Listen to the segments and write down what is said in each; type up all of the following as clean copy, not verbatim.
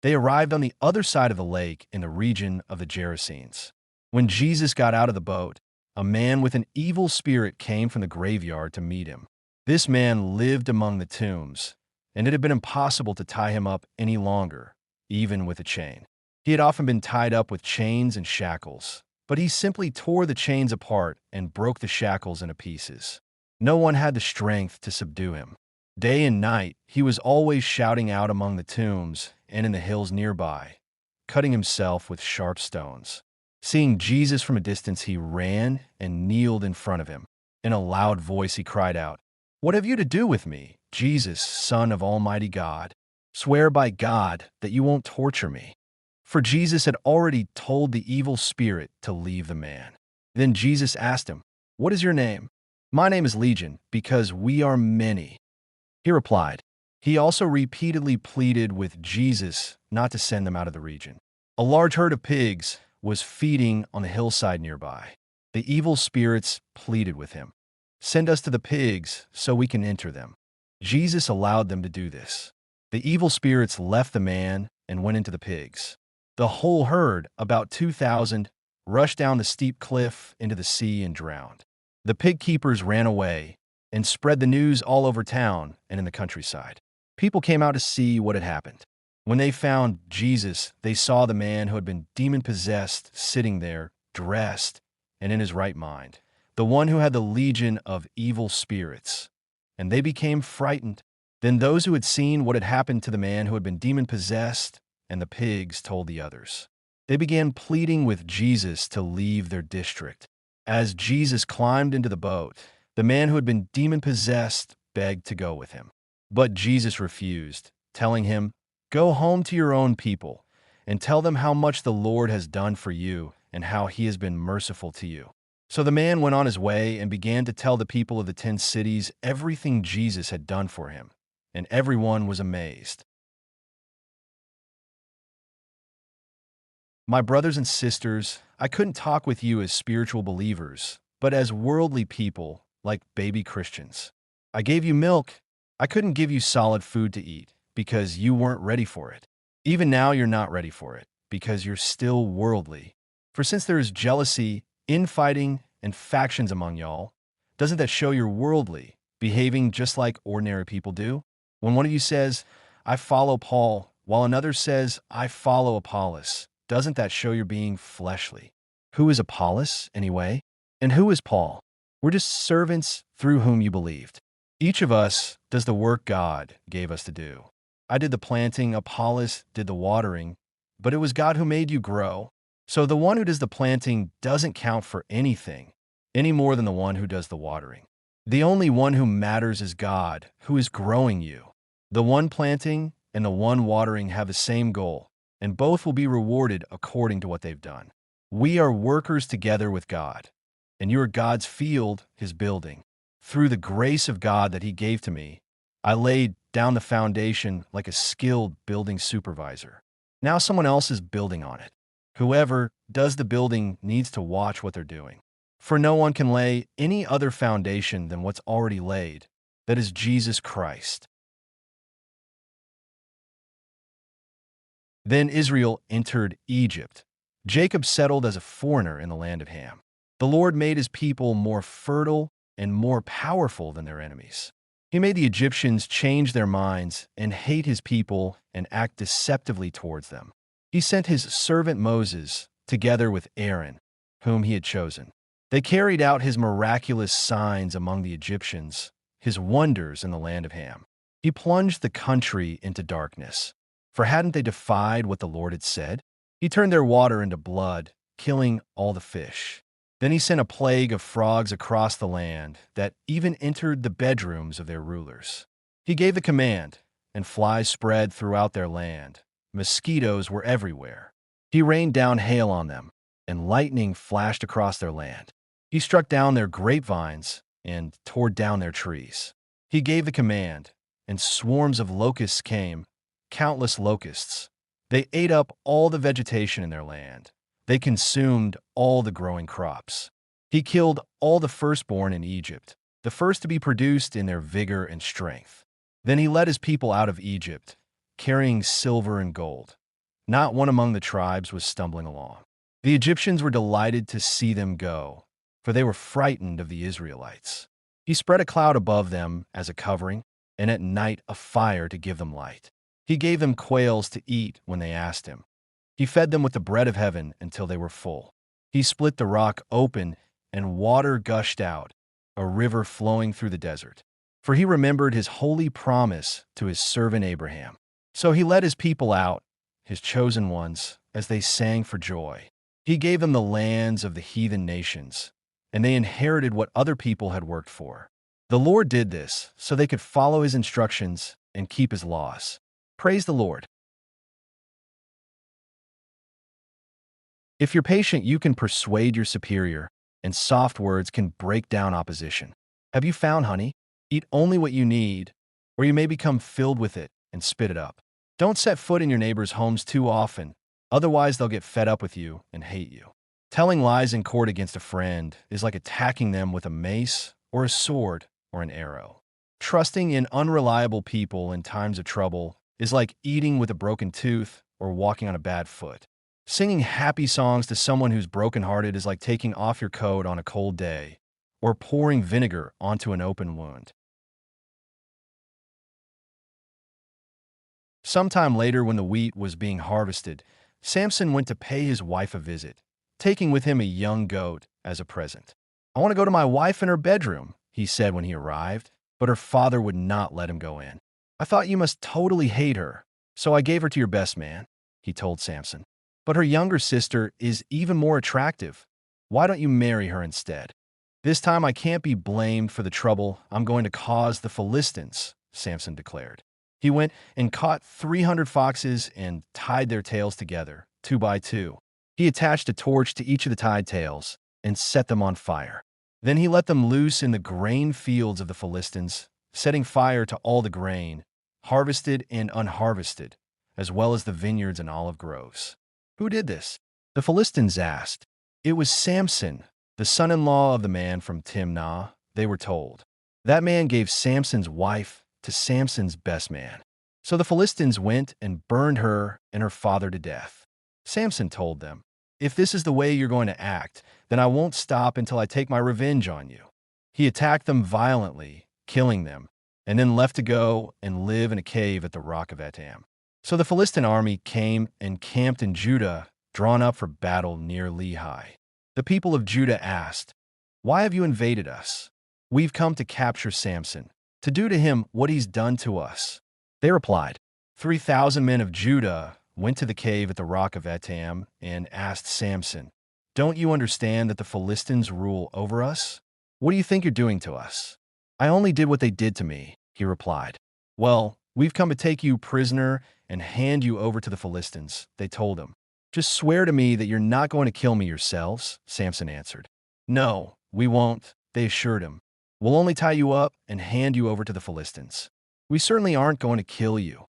They arrived on the other side of the lake in the region of the Gerasenes. When Jesus got out of the boat, a man with an evil spirit came from the graveyard to meet him. This man lived among the tombs, and it had been impossible to tie him up any longer, even with a chain. He had often been tied up with chains and shackles, but he simply tore the chains apart and broke the shackles into pieces. No one had the strength to subdue him. Day and night, he was always shouting out among the tombs and in the hills nearby, cutting himself with sharp stones. Seeing Jesus from a distance, he ran and kneeled in front of him. In a loud voice, he cried out, "What have you to do with me, Jesus, Son of Almighty God? Swear by God that you won't torture me." For Jesus had already told the evil spirit to leave the man. Then Jesus asked him, "What is your name?" "My name is Legion, because we are many," he replied. He also repeatedly pleaded with Jesus not to send them out of the region. A large herd of pigs was feeding on the hillside nearby. The evil spirits pleaded with him, "Send us to the pigs so we can enter them." Jesus allowed them to do this. The evil spirits left the man and went into the pigs. The whole herd, about 2,000, rushed down the steep cliff into the sea and drowned. The pig keepers ran away and spread the news all over town and in the countryside. People came out to see what had happened. When they found Jesus, they saw the man who had been demon-possessed sitting there, dressed and in his right mind, the one who had the legion of evil spirits. And they became frightened. Then those who had seen what had happened to the man who had been demon-possessed and the pigs told the others. They began pleading with Jesus to leave their district. As Jesus climbed into the boat, the man who had been demon-possessed begged to go with him. But Jesus refused, telling him, "Go home to your own people and tell them how much the Lord has done for you and how he has been merciful to you." So the man went on his way and began to tell the people of the 10 cities everything Jesus had done for him, and everyone was amazed. My brothers and sisters, I couldn't talk with you as spiritual believers, but as worldly people, like baby Christians. I gave you milk. I couldn't give you solid food to eat, because you weren't ready for it. Even now you're not ready for it, because you're still worldly. For since there is jealousy, infighting, and factions among y'all, doesn't that show you're worldly, behaving just like ordinary people do? When one of you says, "I follow Paul," while another says, "I follow Apollos," doesn't that show you're being fleshly? Who is Apollos, anyway? And who is Paul? We're just servants through whom you believed. Each of us does the work God gave us to do. I did the planting, Apollos did the watering, but it was God who made you grow. So the one who does the planting doesn't count for anything, any more than the one who does the watering. The only one who matters is God, who is growing you. The one planting and the one watering have the same goal, and both will be rewarded according to what they've done. We are workers together with God, and you are God's field, his building. Through the grace of God that he gave to me, I laid down the foundation like a skilled building supervisor. Now someone else is building on it. Whoever does the building needs to watch what they're doing. For no one can lay any other foundation than what's already laid, that is Jesus Christ. Then Israel entered Egypt. Jacob settled as a foreigner in the land of Ham. The Lord made his people more fertile and more powerful than their enemies. He made the Egyptians change their minds and hate his people and act deceptively towards them. He sent his servant Moses together with Aaron, whom he had chosen. They carried out his miraculous signs among the Egyptians, his wonders in the land of Ham. He plunged the country into darkness. For hadn't they defied what the Lord had said? He turned their water into blood, killing all the fish. Then he sent a plague of frogs across the land that even entered the bedrooms of their rulers. He gave the command, and flies spread throughout their land. Mosquitoes were everywhere. He rained down hail on them, and lightning flashed across their land. He struck down their grapevines and tore down their trees. He gave the command, and swarms of locusts came, countless locusts. They ate up all the vegetation in their land. They consumed all the growing crops. He killed all the firstborn in Egypt, the first to be produced in their vigor and strength. Then he led his people out of Egypt, carrying silver and gold. Not one among the tribes was stumbling along. The Egyptians were delighted to see them go, for they were frightened of the Israelites. He spread a cloud above them as a covering, and at night a fire to give them light. He gave them quails to eat when they asked him. He fed them with the bread of heaven until they were full. He split the rock open, and water gushed out, a river flowing through the desert. For he remembered his holy promise to his servant Abraham. So he led his people out, his chosen ones, as they sang for joy. He gave them the lands of the heathen nations, and they inherited what other people had worked for. The Lord did this so they could follow his instructions and keep his laws. Praise the Lord. If you're patient, you can persuade your superior, and soft words can break down opposition. Have you found honey? Eat only what you need, or you may become filled with it and spit it up. Don't set foot in your neighbors' homes too often, otherwise they'll get fed up with you and hate you. Telling lies in court against a friend is like attacking them with a mace or a sword or an arrow. Trusting in unreliable people in times of trouble is like eating with a broken tooth or walking on a bad foot. Singing happy songs to someone who's brokenhearted is like taking off your coat on a cold day or pouring vinegar onto an open wound. Sometime later, when the wheat was being harvested, Samson went to pay his wife a visit, taking with him a young goat as a present. "I want to go to my wife in her bedroom," he said when he arrived, but her father would not let him go in. "I thought you must totally hate her, so I gave her to your best man," he told Samson. "But her younger sister is even more attractive. Why don't you marry her instead?" "This time I can't be blamed for the trouble I'm going to cause the Philistines," Samson declared. He went and caught 300 foxes and tied their tails together, 2 by 2. He attached a torch to each of the tied tails and set them on fire. Then he let them loose in the grain fields of the Philistines, setting fire to all the grain, harvested and unharvested, as well as the vineyards and olive groves. "Who did this?" the Philistines asked. "It was Samson, the son-in-law of the man from Timnah," they were told. "That man gave Samson's wife to Samson's best man." So the Philistines went and burned her and her father to death. Samson told them, "If this is the way you're going to act, then I won't stop until I take my revenge on you." He attacked them violently, killing them, and then left to go and live in a cave at the rock of Etam. So the Philistine army came and camped in Judah, drawn up for battle near Lehi. The people of Judah asked, "Why have you invaded us?" "We've come to capture Samson, to do to him what he's done to us." They replied. 3,000 men of Judah went to the cave at the rock of Etam and asked Samson, "Don't you understand that the Philistines rule over us? What do you think you're doing to us?" "I only did what they did to me," he replied. "Well, we've come to take you prisoner and hand you over to the Philistines," they told him. "Just swear to me that you're not going to kill me yourselves," Samson answered. "No, we won't," they assured him. "We'll only tie you up and hand you over to the Philistines. We certainly aren't going to kill you."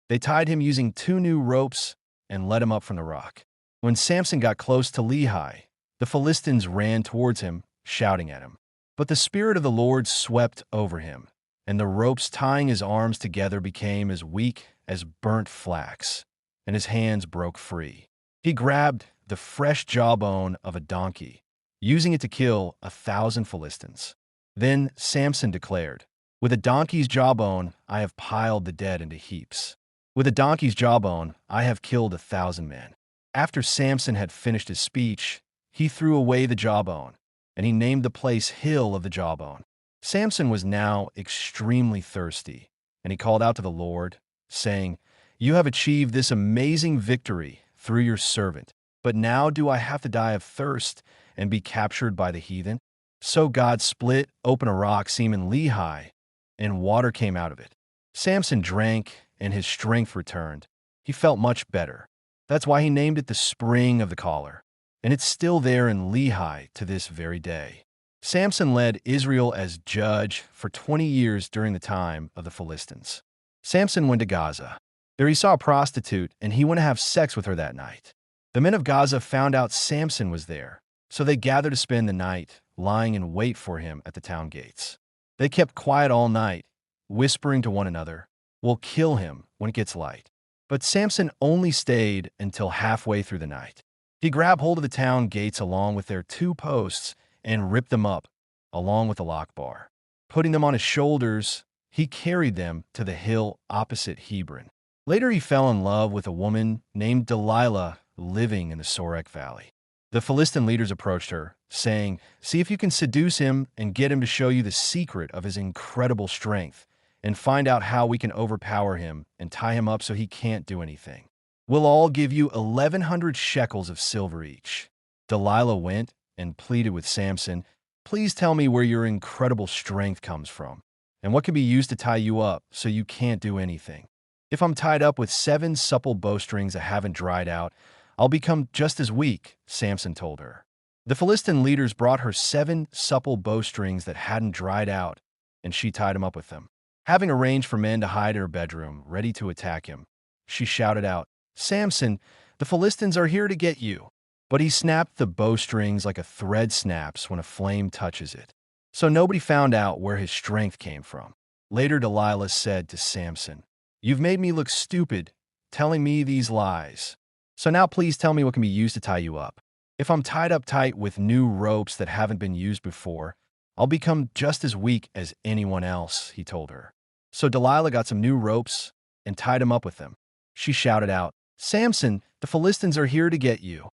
They tied him using 2 new ropes and let him up from the rock. When Samson got close to Lehi, the Philistines ran towards him, shouting at him. But the Spirit of the Lord swept over him, and the ropes tying his arms together became as weak as burnt flax, and his hands broke free. He grabbed the fresh jawbone of a donkey, using it to kill 1,000 Philistines. Then Samson declared, "With a donkey's jawbone, I have piled the dead into heaps. With a donkey's jawbone, I have killed 1,000 men." After Samson had finished his speech, he threw away the jawbone, and he named the place Hill of the Jawbone. Samson was now extremely thirsty, and he called out to the Lord, saying, "You have achieved this amazing victory through your servant, but now do I have to die of thirst and be captured by the heathen?" So God split open a rock seam in Lehi, and water came out of it. Samson drank, and his strength returned. He felt much better. That's why he named it the Spring of the Collar, and it's still there in Lehi to this very day. Samson led Israel as judge for 20 years during the time of the Philistines. Samson went to Gaza. There he saw a prostitute, and he went to have sex with her that night. The men of Gaza found out Samson was there, so they gathered to spend the night, lying in wait for him at the town gates. They kept quiet all night, whispering to one another, "We'll kill him when it gets light." But Samson only stayed until halfway through the night. He grabbed hold of the town gates along with their 2 posts and ripped them up, along with the lock bar. Putting them on his shoulders, he carried them to the hill opposite Hebron. Later, he fell in love with a woman named Delilah living in the Sorek Valley. The Philistine leaders approached her, saying, "See if you can seduce him and get him to show you the secret of his incredible strength, and find out how we can overpower him and tie him up so he can't do anything. We'll all give you 1,100 shekels of silver each." Delilah went and pleaded with Samson, "Please tell me where your incredible strength comes from, and what can be used to tie you up so you can't do anything. If I'm tied up with 7 supple bowstrings that haven't dried out, I'll become just as weak," Samson told her. The Philistine leaders brought her 7 supple bowstrings that hadn't dried out, and she tied him up with them. Having arranged for men to hide in her bedroom, ready to attack him, she shouted out, "Samson, the Philistines are here to get you." But he snapped the bowstrings like a thread snaps when a flame touches it. So nobody found out where his strength came from. Later, Delilah said to Samson, "You've made me look stupid, telling me these lies. So now please tell me what can be used to tie you up. If I'm tied up tight with new ropes that haven't been used before, I'll become just as weak as anyone else," he told her. So Delilah got some new ropes and tied him up with them. She shouted out, "Samson, the Philistines are here to get you."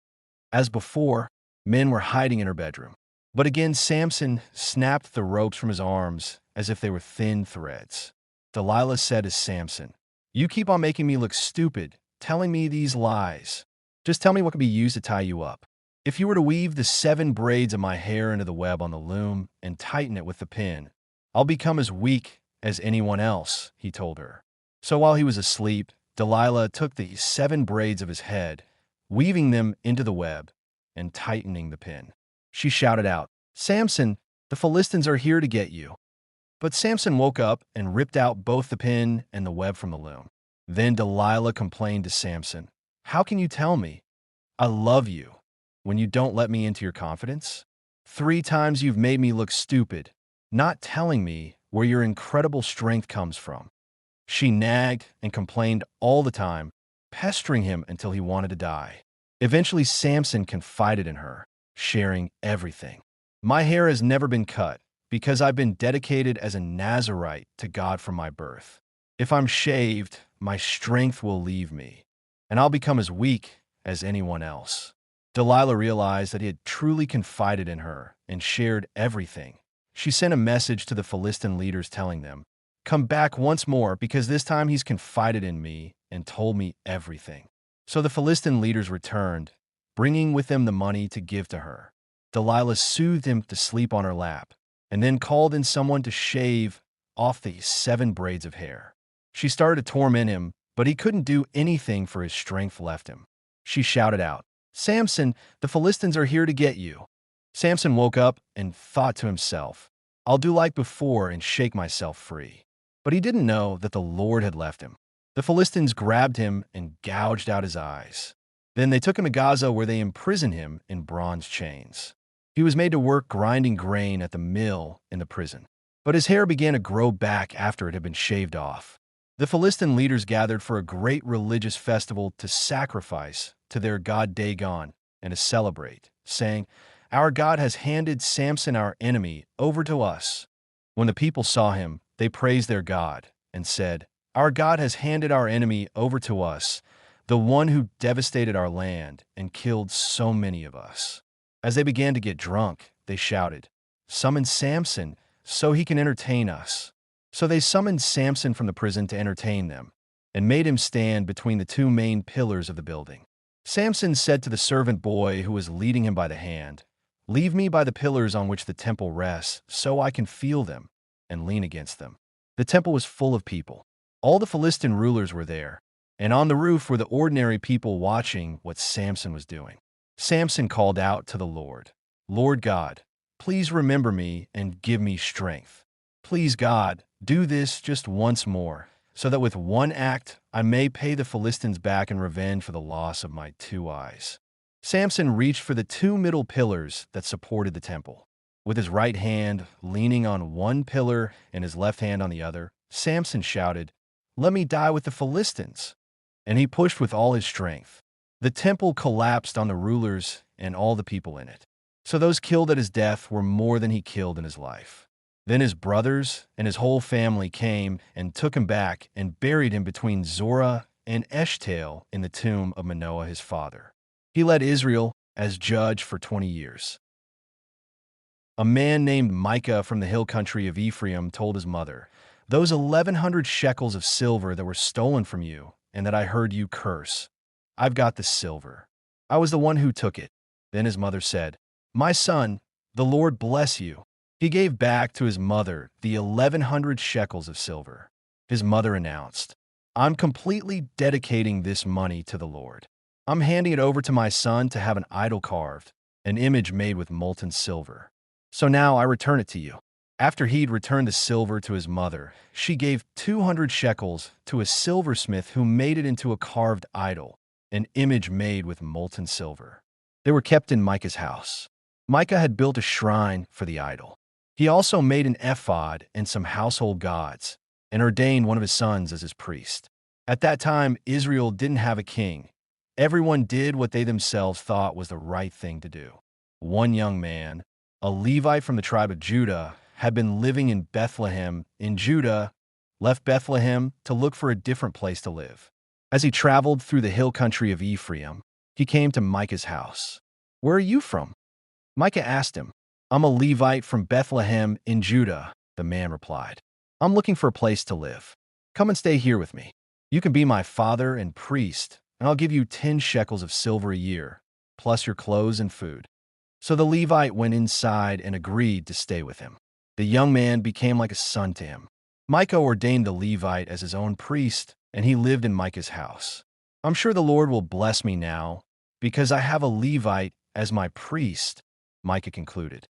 As before, men were hiding in her bedroom. But again, Samson snapped the ropes from his arms as if they were thin threads. Delilah said to Samson, "You keep on making me look stupid, telling me these lies. Just tell me what can be used to tie you up. If you were to weave the 7 braids of my hair into the web on the loom and tighten it with the pin, I'll become as weak as anyone else," he told her. So while he was asleep, Delilah took the 7 braids of his head, weaving them into the web and tightening the pin. She shouted out, "Samson, the Philistines are here to get you." But Samson woke up and ripped out both the pin and the web from the loom. Then Delilah complained to Samson, "How can you tell me I love you when you don't let me into your confidence? 3 times you've made me look stupid, not telling me where your incredible strength comes from." She nagged and complained all the time, pestering him until he wanted to die. Eventually, Samson confided in her, sharing everything. "My hair has never been cut because I've been dedicated as a Nazirite to God from my birth. If I'm shaved, my strength will leave me, and I'll become as weak as anyone else." Delilah realized that he had truly confided in her and shared everything. She sent a message to the Philistine leaders telling them, "Come back once more, because this time he's confided in me and told me everything." So the Philistine leaders returned, bringing with them the money to give to her. Delilah soothed him to sleep on her lap, and then called in someone to shave off the 7 braids of hair. She started to torment him, but he couldn't do anything for his strength left him. She shouted out, "Samson, the Philistines are here to get you." Samson woke up and thought to himself, "I'll do like before and shake myself free." But he didn't know that the Lord had left him. The Philistines grabbed him and gouged out his eyes. Then they took him to Gaza, where they imprisoned him in bronze chains. He was made to work grinding grain at the mill in the prison. But his hair began to grow back after it had been shaved off. The Philistine leaders gathered for a great religious festival to sacrifice to their god Dagon and to celebrate, saying, "Our God has handed Samson, our enemy, over to us." When the people saw him, they praised their God and said, "Our God has handed our enemy over to us, the one who devastated our land and killed so many of us." As they began to get drunk, they shouted, "Summon Samson so he can entertain us." So they summoned Samson from the prison to entertain them, and made him stand between the 2 main pillars of the building. Samson said to the servant boy who was leading him by the hand, "Leave me by the pillars on which the temple rests, so I can feel them and lean against them." The temple was full of people. All the Philistine rulers were there, and on the roof were the ordinary people watching what Samson was doing. Samson called out to the Lord, "Lord God, please remember me and give me strength. Please, God, do this just once more, so that with one act I may pay the Philistines back in revenge for the loss of my 2 eyes." Samson reached for the 2 middle pillars that supported the temple. With his right hand leaning on one pillar and his left hand on the other, Samson shouted, "Let me die with the Philistines." and he pushed with all his strength. The temple collapsed on the rulers and all the people in it. So those killed at his death were more than he killed in his life. Then his brothers and his whole family came and took him back and buried him between Zorah and Eshtaol in the tomb of Manoah his father. He led Israel as judge for 20 years. A man named Micah from the hill country of Ephraim told his mother, "Those 1,100 shekels of silver that were stolen from you and that I heard you curse, I've got the silver. I was the one who took it." Then his mother said, "My son, the Lord bless you." He gave back to his mother the 1,100 shekels of silver. His mother announced, "I'm completely dedicating this money to the Lord. I'm handing it over to my son to have an idol carved, an image made with molten silver. So now I return it to you." After he'd returned the silver to his mother, she gave 200 shekels to a silversmith who made it into a carved idol, an image made with molten silver. They were kept in Micah's house. Micah had built a shrine for the idol. He also made an ephod and some household gods, and ordained one of his sons as his priest. At that time, Israel didn't have a king. Everyone did what they themselves thought was the right thing to do. One young man, a Levite from the tribe of Judah, had been living in Bethlehem in Judah, left Bethlehem to look for a different place to live. As he traveled through the hill country of Ephraim, he came to Micah's house. "Where are you from?" Micah asked him. "I'm a Levite from Bethlehem in Judah," the man replied. "I'm looking for a place to live. Come and stay here with me. You can be my father and priest, and I'll give you 10 shekels of silver a year, plus your clothes and food." So the Levite went inside and agreed to stay with him. The young man became like a son to him. Micah ordained the Levite as his own priest, and he lived in Micah's house. "I'm sure the Lord will bless me now, because I have a Levite as my priest," Micah concluded.